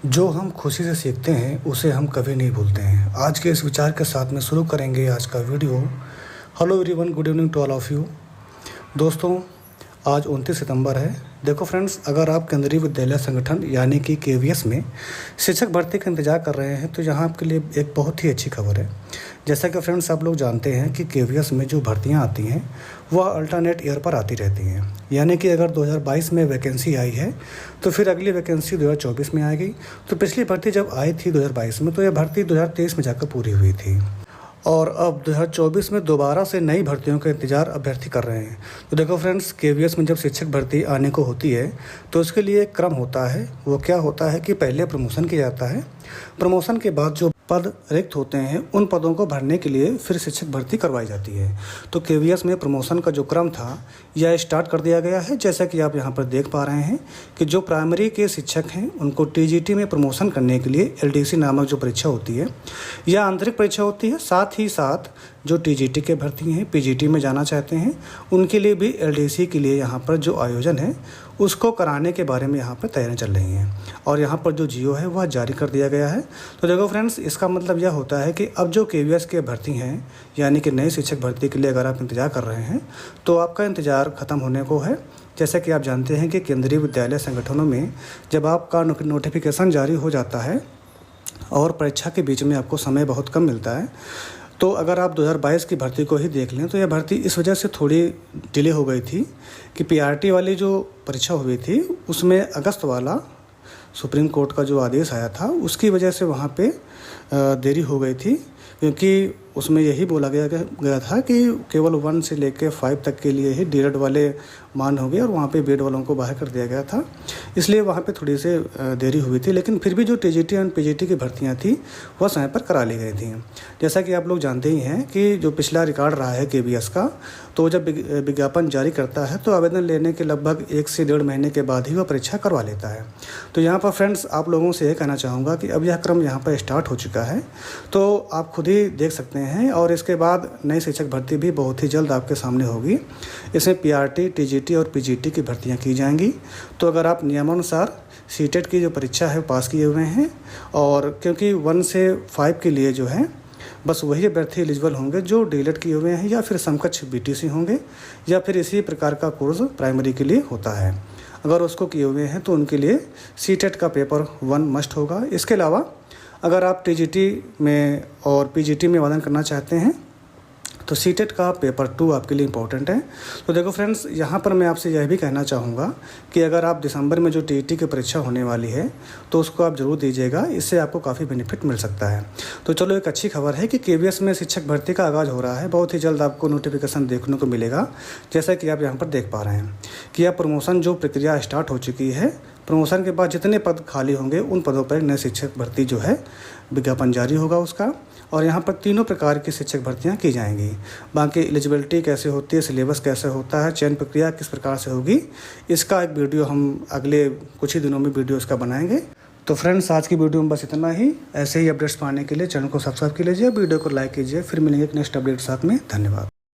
जो हम खुशी से सीखते हैं उसे हम कभी नहीं भूलते हैं। आज के इस विचार के साथ में शुरू करेंगे आज का video. Hello everyone, good evening to all of you. दोस्तों, आज 29 सितंबर है। देखो फ्रेंड्स, अगर आप केंद्रीय विद्यालय संगठन यानी कि केवीएस में शिक्षक भर्ती का इंतजार कर रहे हैं तो यहाँ आपके लिए एक बहुत ही अच्छी खबर है। जैसा कि फ्रेंड्स आप लोग जानते हैं कि केवीएस में जो भर्तियाँ आती हैं वह अल्टरनेट ईयर पर आती रहती हैं। यानी कि अगर 2022 में वैकेंसी आई है तो फिर अगली वैकेंसी 2024 में आएगी। तो पिछली भर्ती जब आई थी 2022 में, तो यह भर्ती 2023 में जाकर पूरी हुई थी और अब 2024 में दोबारा से नई भर्तियों का इंतज़ार अभ्यर्थी कर रहे हैं। तो देखो फ्रेंड्स, केवीएस में जब शिक्षक भर्ती आने को होती है तो उसके लिए एक क्रम होता है। वो क्या होता है कि पहले प्रमोशन किया जाता है। प्रमोशन के बाद जो पद रिक्त होते हैं उन पदों को भरने के लिए फिर शिक्षक भर्ती करवाई जाती है। तो केवीएस में प्रमोशन का जो क्रम था यह स्टार्ट कर दिया गया है। जैसा कि आप यहाँ पर देख पा रहे हैं कि जो प्राइमरी के शिक्षक हैं उनको टीजीटी में प्रमोशन करने के लिए एलडीसी नामक जो परीक्षा होती है यह आंतरिक परीक्षा होती है। साथ ही साथ जो टीजीटी के भर्ती हैं, पीजीटी में जाना चाहते हैं, उनके लिए भी एलडीसी के लिए यहाँ पर जो आयोजन है उसको कराने के बारे में यहाँ पर तैयारियाँ चल रही हैं और यहाँ पर जो जियो है वह जारी कर दिया गया है। तो देखो फ्रेंड्स, इसका मतलब यह होता है कि अब जो केवीएस के भर्ती हैं यानी कि नए शिक्षक भर्ती के लिए अगर आप इंतज़ार कर रहे हैं तो आपका इंतज़ार ख़त्म होने को है। जैसा कि आप जानते हैं कि केंद्रीय विद्यालय संगठनों में जब आपका नोटिफिकेशन जारी हो जाता है और परीक्षा के बीच में आपको समय बहुत कम मिलता है, तो अगर आप 2022 की भर्ती को ही देख लें तो यह भर्ती इस वजह से थोड़ी डिले हो गई थी कि पीआरटी वाली जो परीक्षा हुई थी उसमें अगस्त वाला सुप्रीम कोर्ट का जो आदेश आया था उसकी वजह से वहाँ पे देरी हो गई थी, क्योंकि उसमें यही बोला गया था कि केवल 1 से लेकर 5 तक के लिए ही डीएड वाले मान हो गए और वहाँ पे बीएड वालों को बाहर कर दिया गया था। इसलिए वहाँ पे थोड़ी सी देरी हुई थी, लेकिन फिर भी जो टीजीटी और पीजीटी की भर्तियाँ थी वह समय पर करा ली गई थी। जैसा कि आप लोग जानते ही हैं कि जो पिछला रिकॉर्ड रहा है केवीएस का, तो जब विज्ञापन जारी करता है तो आवेदन लेने के लगभग 1 से 1.5 महीने के बाद ही वह परीक्षा करवा लेता है। तो यहाँ पर फ्रेंड्स आप लोगों से ये कहना चाहूँगा कि अब यह क्रम यहाँ पर स्टार्ट हो चुका है, तो आप खुद ही देख सकते हैं। और इसके बाद नई शिक्षक भर्ती भी बहुत ही जल्द आपके सामने होगी। इसमें पीआरटी, टीजीटी और पीजीटी की भर्तियां की जाएंगी। तो अगर आप नियमानुसार सीटेट की जो परीक्षा है पास किए हुए हैं, और क्योंकि 1 से 5 के लिए जो है बस वही अभ्यर्थी एलिजिबल होंगे जो डीएलएड किए हुए हैं या फिर समकक्ष बीटीसी होंगे या फिर इसी प्रकार का कोर्स प्राइमरी के लिए होता है। अगर उसको किए हुए हैं तो उनके लिए सीटेट का पेपर 1 मस्ट होगा। इसके अलावा अगर आप टीजीटी में और पीजीटी में आवेदन करना चाहते हैं तो सीटेट का पेपर 2 आपके लिए इम्पोर्टेंट है। तो देखो फ्रेंड्स, यहाँ पर मैं आपसे यह भी कहना चाहूँगा कि अगर आप दिसंबर में जो टीईटी की परीक्षा होने वाली है तो उसको आप ज़रूर दीजिएगा, इससे आपको काफ़ी बेनिफिट मिल सकता है। तो चलो, एक अच्छी खबर है कि केवीएस में शिक्षक भर्ती का आगाज़ हो रहा है। बहुत ही जल्द आपको नोटिफिकेशन देखने को मिलेगा। जैसा कि आप यहाँ पर देख पा रहे हैं कि यह प्रमोशन जो प्रक्रिया स्टार्ट हो चुकी है। प्रमोशन के बाद जितने पद खाली होंगे उन पदों पर नए शिक्षक भर्ती जो है विज्ञापन जारी होगा उसका, और यहाँ पर 3 प्रकार की शिक्षक भर्तियाँ की जाएंगी। बाकी एलिजिबिलिटी कैसे होती है, सिलेबस कैसे होता है, चयन प्रक्रिया किस प्रकार से होगी, इसका एक वीडियो हम अगले कुछ ही दिनों में वीडियो इसका बनाएंगे। तो फ्रेंड्स, आज की वीडियो में बस इतना ही। ऐसे ही अपडेट्स पाने के लिए चैनल को सब्सक्राइब कर लीजिए, वीडियो को लाइक कीजिए। फिर मिलेंगे एक नेक्स्ट अपडेट साथ में। धन्यवाद।